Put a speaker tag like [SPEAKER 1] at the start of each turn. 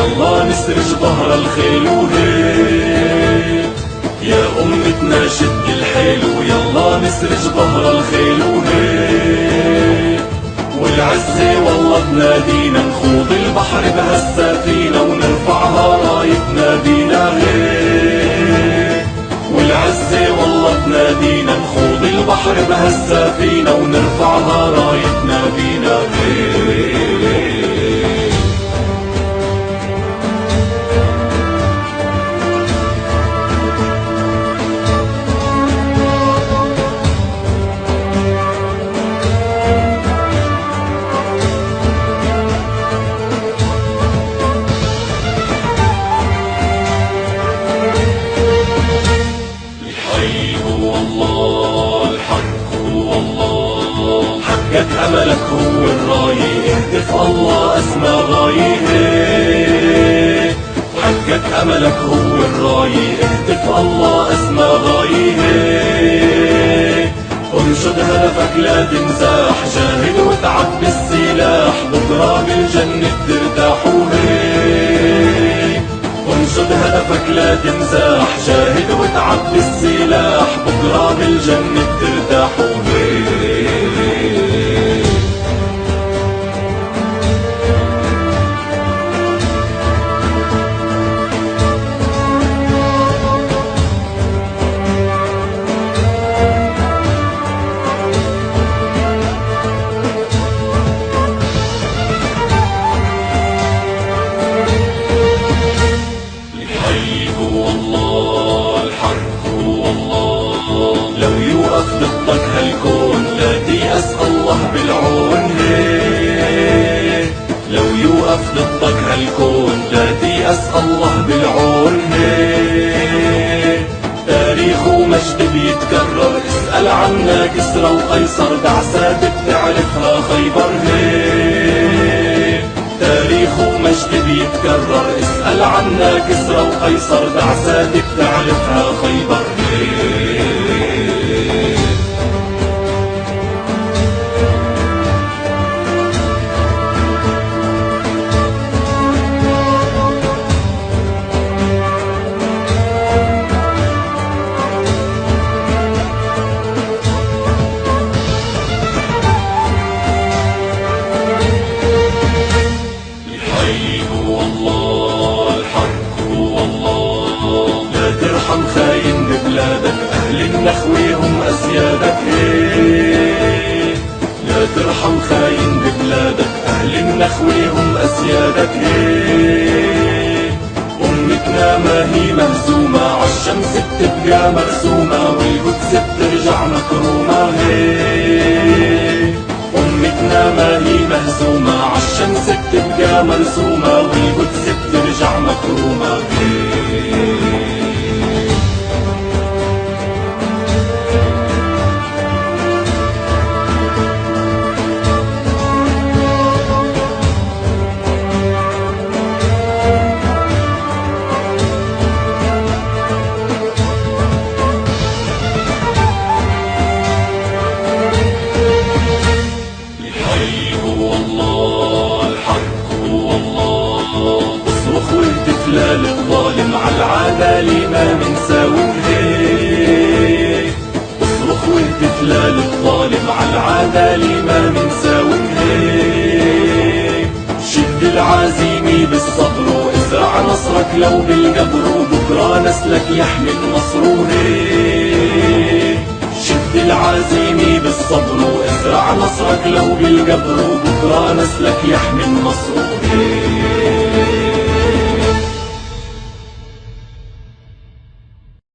[SPEAKER 1] يلا نسرج ظهر الخيل وهيك، يا أمتنا شد الحيل ويلا نسرج ظهر الخيل وهيك، والعزة والله تنادينا نخوض البحر بهالسفينة ونرفعها رايتنا بينا هيك، والعزة والله تنادينا نخوض البحر بهالسفينة ونرفعها رايتنا بينا هيك. حقك أملك هو الراية، اهدف الله أسمى غاية، حقك أملك هو الراية، اهدف الله أسمى غاية، انشد هدفك لا تنزاح، جاهد واتعب بالسلاح، بكرة بالجنة ترتاح وهيك، انشد هدفك لا تنزاح، جاهد واتعب بالسلاح، بكرة بالجنة ترتاح وهيك. ضدك هالكون لا تيأس الله بالعون هيك، لو يوقف ضدك هالكون لا تيأس الله بالعون هيك، تاريخ ومجد بيتكرر، اسأل عنا كسرى وقيصر، دعسات بتعرفها خيبر هيك، تاريخ ومجد بيتكرر، اسأل عنا كسرى وقيصر، دعسات بتعرفها خيبر هيك. ترحم خاين ببلادك، أهل النخوة هم أسيادك هيك، لا ترحم خاين ببلادك، أهل النخوة هم أسيادك هيك، أمتنا ما هي مهزومة، عالشمس بتبقى مرسومة، والقدس بترجع مكرومة هيك، أمتنا ما هي مهزومة، عالشمس بتبقى مرسومة، والقدس بترجع مكرومة هيك. للظالم عالعدالة ما منساوي هيك، اصرخ واهتف للظالم عالعدالة ما منساوي هيك، شد العزيمة بالصبر وازرع نصرك لو بالقبر، وبكرة نسلك يحمل نصره هيك، شد العزيمة بالصبر وازرع نصرك لو بالقبر، وبكرة نسلك يحمل نصره هيك.